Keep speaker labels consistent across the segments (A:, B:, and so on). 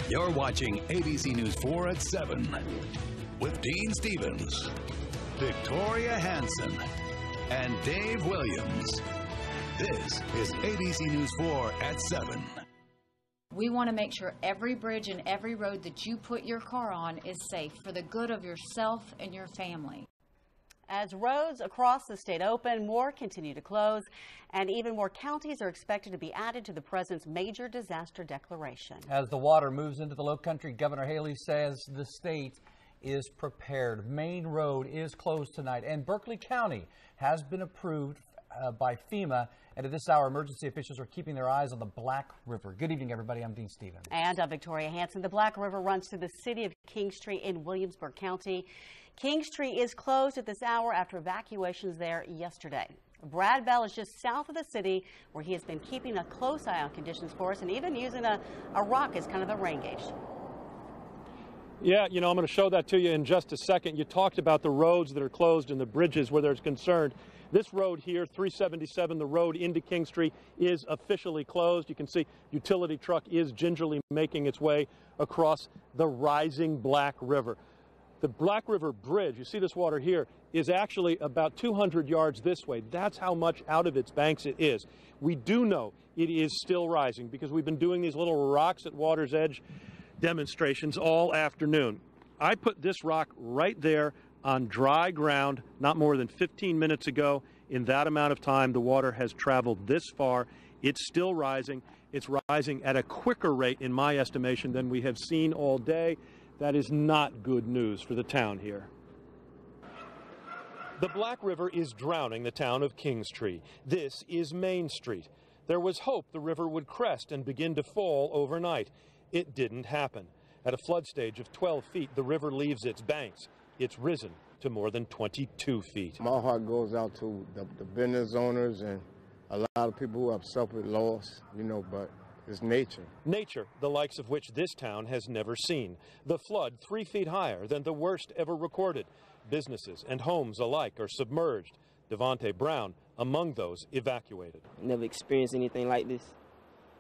A: You're watching ABC News 4 at 7 with Dean Stevens, Victoria Hanson, and Dave Williams. This is ABC News 4 at 7.
B: We want to make sure every bridge and every road that you put your car on is safe for the good of yourself and your family.
C: As roads across the state open, more continue to close, and even more counties are expected to be added to the president's major disaster declaration.
D: As the water moves into the low country, Governor Haley says the state is prepared. Main Road is closed tonight, and Berkeley County has been approved by FEMA. And at this hour, emergency officials are keeping their eyes on the Black River. Good evening, everybody. I'm Dean Stevens.
C: And I'm Victoria Hanson. The Black River runs through the city of Kingstree in Williamsburg County. Kingstree is closed at this hour after evacuations there yesterday. Brad Bell is just south of the city, where he has been keeping a close eye on conditions for us and even using a rock as kind of a rain gauge.
E: Yeah, I'm going to show that to you in just a second. You talked about the roads that are closed and the bridges where there's concern. This road here, 377, the road into Kingstree, is officially closed. You can see utility truck is gingerly making its way across the rising Black River. The Black River Bridge, you see this water here, is actually about 200 yards this way. That's how much out of its banks it is. We do know it is still rising because we've been doing these little rocks at water's edge demonstrations all afternoon. I put this rock right there on dry ground not more than 15 minutes ago. In that amount of time, the water has traveled this far. It's still rising. It's rising at a quicker rate, in my estimation, than we have seen all day. That is not good news for the town here. The Black River is drowning the town of Kingstree. This is Main Street. There was hope the river would crest and begin to fall overnight. It didn't happen. At a flood stage of 12 feet, the river leaves its banks. It's risen to more than 22 feet.
F: My heart goes out to the business owners and a lot of people who have suffered loss, but it's nature.
E: Nature, the likes of which this town has never seen. The flood 3 feet higher than the worst ever recorded. Businesses and homes alike are submerged. Devontae Brown among those evacuated.
G: Never experienced anything like this,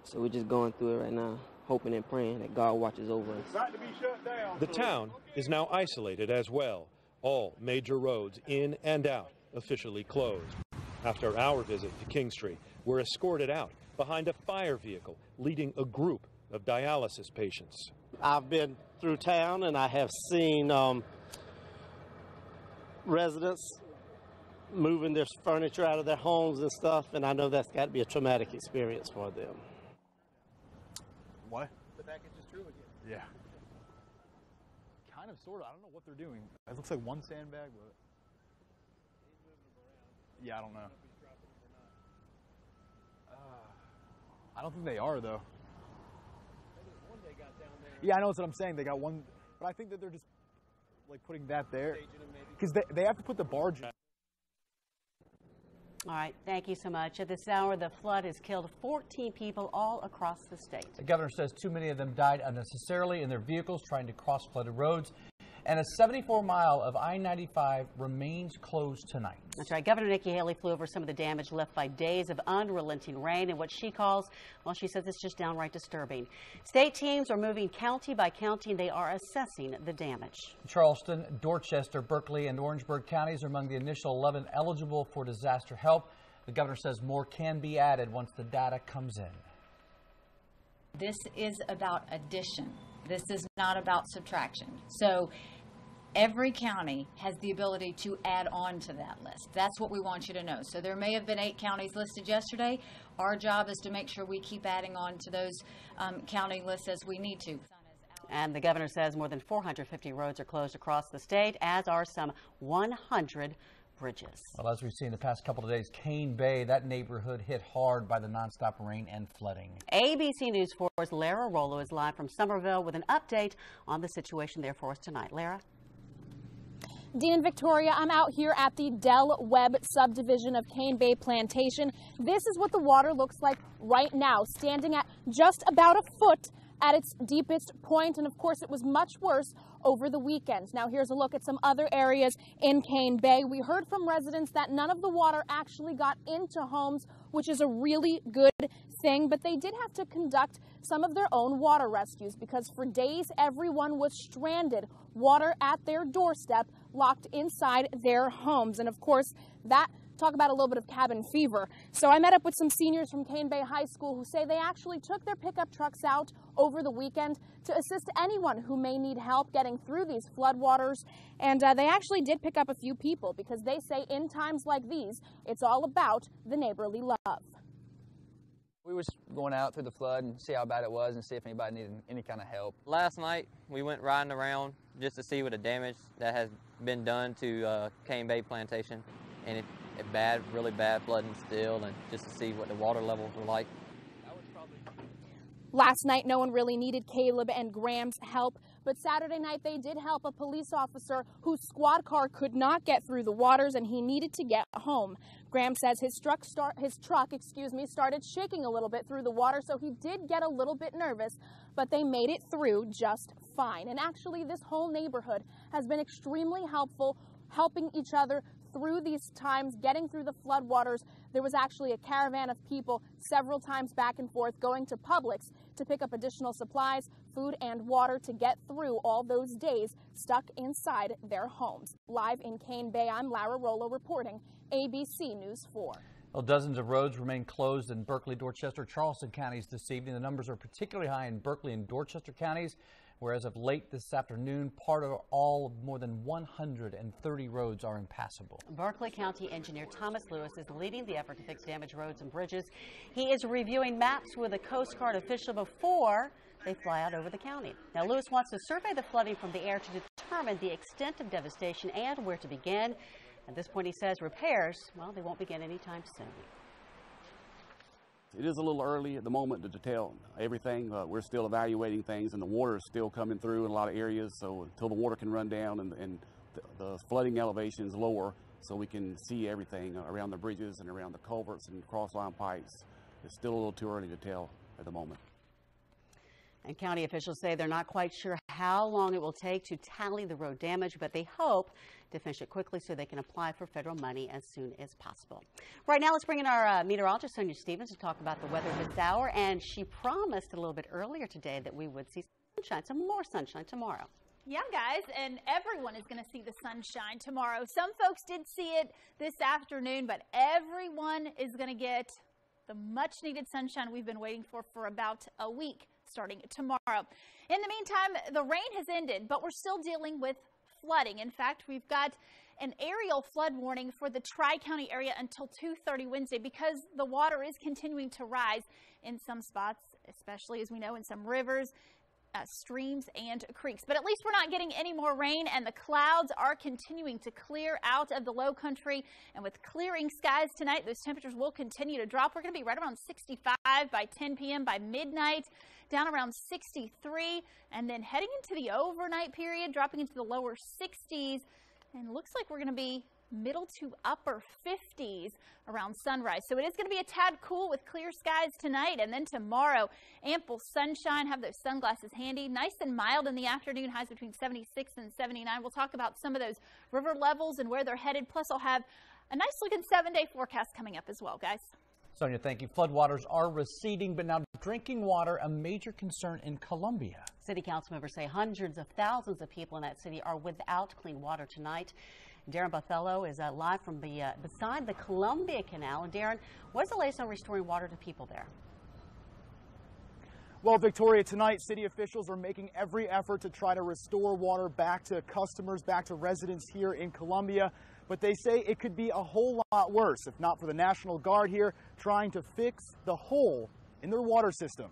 G: so we're just going through it right now, hoping and praying that God watches over us.
E: About to be shut down. The town is now isolated as well. All major roads in and out officially closed. After our visit to Kingstree, we're escorted out behind a fire vehicle leading a group of dialysis patients.
H: I've been through town and I have seen residents moving their furniture out of their homes and stuff, and I know that's got to be a traumatic experience for them.
I: What? The package is true again. Yeah. Kind of, sort of. I don't know what they're doing. It looks like one sandbag, but yeah, I don't know. I don't think they are, though. Yeah, I know that's what I'm saying. They got one, but I think that they're just like putting that there because they have to put the barge in.
C: All right, thank you so much. At this hour, the flood has killed 14 people all across the state.
D: The governor says too many of them died unnecessarily in their vehicles trying to cross flooded roads. And a 74-mile of I-95 remains closed tonight.
C: That's right. Governor Nikki Haley flew over some of the damage left by days of unrelenting rain and what she calls, well, she says it's just downright disturbing. State teams are moving county by county, and they are assessing the damage.
D: Charleston, Dorchester, Berkeley, and Orangeburg counties are among the initial 11 eligible for disaster help. The governor says more can be added once the data comes in.
B: This is about addition. This is not about subtraction. So every county has the ability to add on to that list. That's what we want you to know. So there may have been 8 counties listed yesterday. Our job is to make sure we keep adding on to those county lists as we need to.
C: And the governor says more than 450 roads are closed across the state, as are some 100 bridges.
D: Well, as we've seen the past couple of days, Cane Bay, that neighborhood hit hard by the nonstop rain and flooding.
C: ABC News 4's Lara Rollo is live from Somerville with an update on the situation there for us tonight. Lara?
J: Dean and Victoria, I'm out here at the Del Webb subdivision of Cane Bay Plantation. This is what the water looks like right now, standing at just about a foot at its deepest point, and of course it was much worse over the weekend. Now here's a look at some other areas in Cane Bay. We heard from residents that none of the water actually got into homes, which is a really good thing, but they did have to conduct some of their own water rescues, because for days everyone was stranded, water at their doorstep, locked inside their homes. And of course, that talk about a little bit of cabin fever. So I met up with some seniors from Cane Bay High School who say they actually took their pickup trucks out over the weekend to assist anyone who may need help getting through these floodwaters. And they actually did pick up a few people, because they say in times like these, it's all about the neighborly love.
K: We was going out through the flood and see how bad it was and see if anybody needed any kind of help.
L: Last night we went riding around just to see what the damage that has been done to Cane Bay Plantation, and it really bad flooding still, and just to see what the water levels were like.
J: Last night, no one really needed Caleb and Graham's help, but Saturday night they did help a police officer whose squad car could not get through the waters and he needed to get home. Graham says his truck started shaking a little bit through the water, so he did get a little bit nervous, but they made it through just fine. And actually, this whole neighborhood has been extremely helpful, helping each other through these times, getting through the floodwaters. There was actually a caravan of people several times back and forth going to Publix to pick up additional supplies, food and water to get through all those days stuck inside their homes. Live in Cane Bay, I'm Lara Rollo reporting ABC News 4.
D: Well, dozens of roads remain closed in Berkeley, Dorchester, Charleston counties this evening. The numbers are particularly high in Berkeley and Dorchester counties, where as of late this afternoon, more than 130 roads are impassable.
C: Berkeley County Engineer Thomas Lewis is leading the effort to fix damaged roads and bridges. He is reviewing maps with a Coast Guard official before they fly out over the county. Now, Lewis wants to survey the flooding from the air to determine the extent of devastation and where to begin. At this point, he says repairs, well, they won't begin anytime soon.
M: It is a little early at the moment to tell everything. We're still evaluating things, and the water is still coming through in a lot of areas. So until the water can run down and the flooding elevation is lower, so we can see everything around the bridges and around the culverts and crossline pipes, it's still a little too early to tell at the moment.
C: And county officials say they're not quite sure how long it will take to tally the road damage, but they hope to finish it quickly so they can apply for federal money as soon as possible. Right now, let's bring in our meteorologist, Sonia Stevens, to talk about the weather this hour. And she promised a little bit earlier today that we would see sunshine, some more sunshine tomorrow.
N: Yeah, guys, and everyone is going to see the sunshine tomorrow. Some folks did see it this afternoon, but everyone is going to get the much-needed sunshine we've been waiting for about a week, starting tomorrow. In the meantime, the rain has ended, but we're still dealing with flooding. In fact, we've got an aerial flood warning for the Tri-County area until 2:30 Wednesday because the water is continuing to rise in some spots, especially, as we know, in some rivers, streams and creeks. But at least we're not getting any more rain, and the clouds are continuing to clear out of the low country. And with clearing skies tonight, those temperatures will continue to drop. We're going to be right around 65 by 10 p.m. by midnight, down around 63, and then heading into the overnight period, dropping into the lower 60s. And looks like we're going to be middle to upper 50s around sunrise. So it is going to be a tad cool with clear skies tonight, and then tomorrow ample sunshine. Have those sunglasses handy. Nice and mild in the afternoon, highs between 76 and 79. We'll talk about some of those river levels and where they're headed. Plus, I'll have a nice looking 7-day forecast coming up as well, guys.
D: Sonia, thank you. Floodwaters are receding, but now drinking water, a major concern in Columbia.
C: City council members say hundreds of thousands of people in that city are without clean water tonight. Darren Bothello is live from beside the Columbia Canal. And Darren, what's the latest on restoring water to people there?
I: Well, Victoria, tonight city officials are making every effort to try to restore water back to customers, back to residents here in Columbia. But they say it could be a whole lot worse if not for the National Guard here trying to fix the hole in their water system.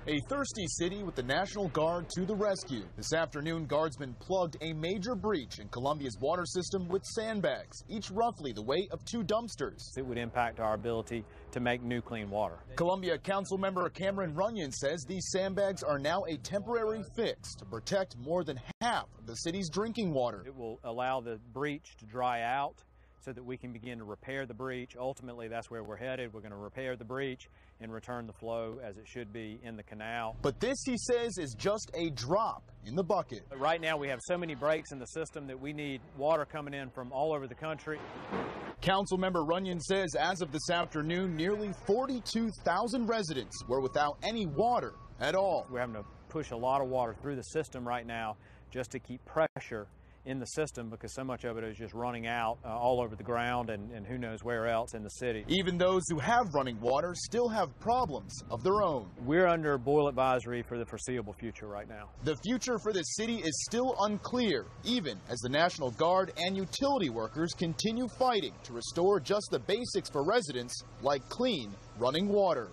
O: A thirsty city with the National Guard to the rescue. This afternoon, guardsmen plugged a major breach in Columbia's water system with sandbags, each roughly the weight of 2 dumpsters.
P: It would impact our ability to make new clean water.
O: Columbia Council member Cameron Runyon says these sandbags are now a temporary fix to protect more than half of the city's drinking water.
P: It will allow the breach to dry out so that we can begin to repair the breach. Ultimately, that's where we're headed. We're going to repair the breach and return the flow as it should be in the canal.
O: But this, he says, is just a drop in the bucket.
P: Right now, we have so many breaks in the system that we need water coming in from all over the country.
O: Councilmember Runyon says as of this afternoon, nearly 42,000 residents were without any water at all.
P: We're having to push a lot of water through the system right now just to keep pressure in the system because so much of it is just running out all over the ground and who knows where else in the city.
O: Even those who have running water still have problems of their own.
P: We're under boil advisory for the foreseeable future right now.
O: The future for the city is still unclear, even as the National Guard and utility workers continue fighting to restore just the basics for residents like clean running water.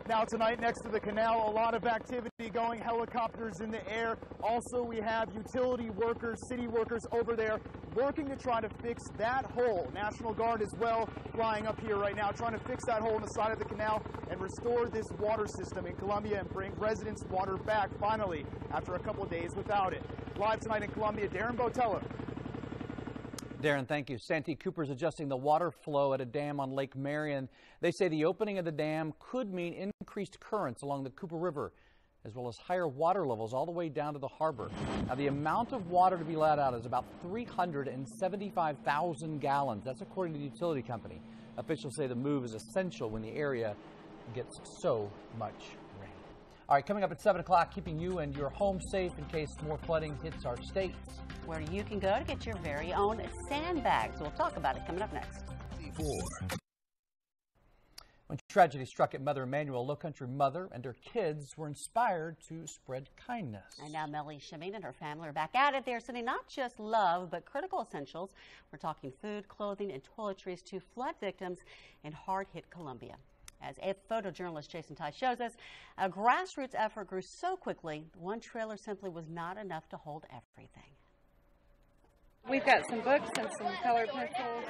I: Now tonight next to the canal, a lot of activity going, helicopters in the air. Also we have utility workers, city workers over there working to try to fix that hole. National Guard as well flying up here right now, trying to fix that hole in the side of the canal and restore this water system in Columbia and bring residents' water back finally after a couple of days without it. Live tonight in Columbia, Darren Botella.
D: Darren, thank you. Santee Cooper's adjusting the water flow at a dam on Lake Marion. They say the opening of the dam could mean increased currents along the Cooper River, as well as higher water levels all the way down to the harbor. Now, the amount of water to be let out is about 375,000 gallons. That's according to the utility company. Officials say the move is essential when the area gets so much rain. All right, coming up at 7 o'clock, keeping you and your home safe in case more flooding hits our states.
C: Where you can go to get your very own sandbags. We'll talk about it coming up next. When
D: tragedy struck at Mother Emanuel, a Low-Country mother and her kids were inspired to spread kindness.
C: And now Melly Shamin and her family are back at it. They're sending not just love, but critical essentials. We're talking food, clothing, and toiletries to flood victims in hard-hit Columbia. As photojournalist Jason Ty shows us, a grassroots effort grew so quickly, one trailer simply was not enough to hold everything.
Q: We've got some books and some colored pencils.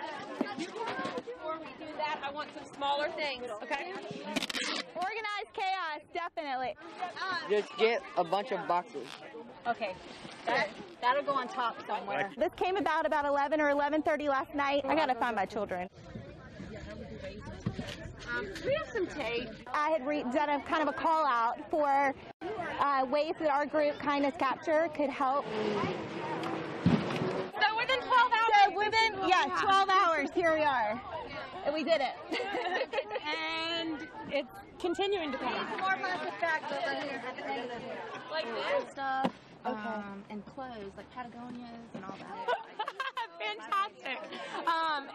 Q: Before we do that, I want some smaller things, okay?
N: Organized chaos, definitely.
G: Just get a bunch of boxes.
N: Okay, that'll go on top somewhere. This came about 11 or 11:30 last night. I gotta find my children.
Q: We have some tape.
N: I had done a kind of a call out for ways that our group, Kindness Capture, could help.
Q: So within 12 hours?
N: So within, 12 hours, here we are. And we did it.
Q: And it's continuing to come.
R: More plastic bags over here.
Q: Like this?
R: Stuff, and clothes, like Patagonias and all that.
Q: Fantastic.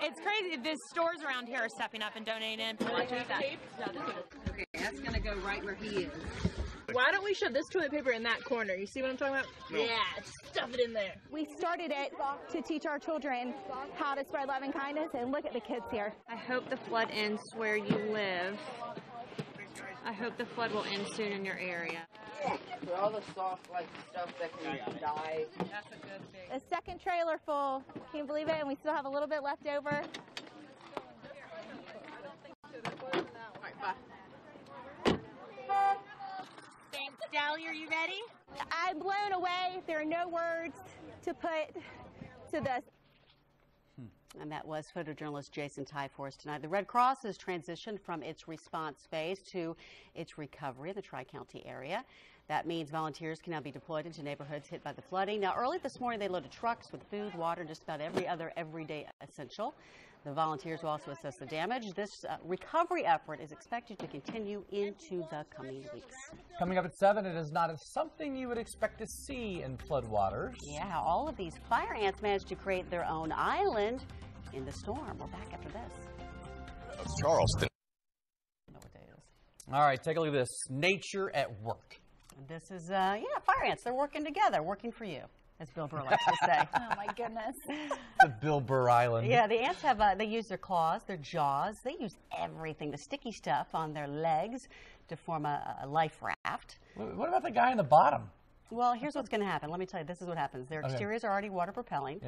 Q: It's crazy. The stores around here are stepping up and donating.
R: Okay, that's going to go right where he is.
Q: Why don't we shove this toilet paper in that corner? You see what I'm talking about?
R: No.
Q: Yeah, stuff it in there.
N: We started it to teach our children how to spread love and kindness, and look at the kids here.
Q: I hope the flood ends where you live. I hope the flood will end soon in your area.
G: For all the soft, stuff that can die.
Q: That's a good thing.
N: The second trailer full. Can you believe it? And we still have a little bit left over.
Q: All right, bye. Thanks, Dally. Are you ready?
N: I'm blown away. There are no words to put to this.
C: And that was photojournalist Jason Ty for us tonight. The Red Cross has transitioned from its response phase to its recovery in the Tri-County area. That means volunteers can now be deployed into neighborhoods hit by the flooding. Now, early this morning, they loaded trucks with food, water, and just about every other everyday essential. The volunteers will also assess the damage. This recovery effort is expected to continue into the coming weeks.
D: Coming up at 7, it is not something you would expect to see in floodwaters.
C: Yeah, how all of these fire ants managed to create their own island in the storm. We're back after this.
A: Charleston.
D: All right, take a look at this. Nature at work.
C: This is, fire ants. They're working together, working for you, as Bill Burr likes to say.
N: Oh, my goodness.
D: The Bill Burr Island.
C: Yeah, the ants have, they use their claws, their jaws. They use everything, the sticky stuff on their legs to form a life raft.
D: What about the guy in the bottom?
C: Well, here's what's going to happen. Let me tell you, this is what happens. Their exteriors are already water repelling,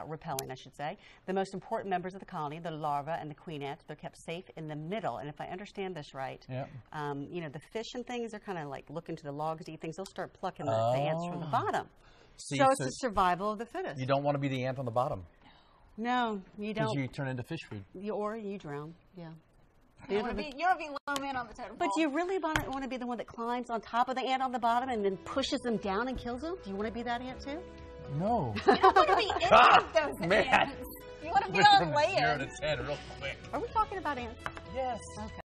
C: repelling, I should say. The most important members of the colony, the larvae and the queen ants, they're kept safe in the middle. And if I understand this right, you know, the fish and things, they're kind of like looking to the logs to eat things. They'll start plucking the ants from the bottom.
D: See,
C: so it's the survival of the fittest.
D: You don't want to be the ant on the bottom.
C: No, you don't.
D: Because you turn into fish food.
C: Or you drown, yeah.
R: You don't want to be low man on the totem pole.
C: But do you really want to be the one that climbs on top of the ant on the bottom and then pushes them down and kills them? Do you want to be that ant too?
D: No.
N: You don't want to be in those
D: man.
N: ants. You want to be on land.
D: 0 to 10 real quick.
C: Are we talking about ants?
D: Yes.
C: Okay.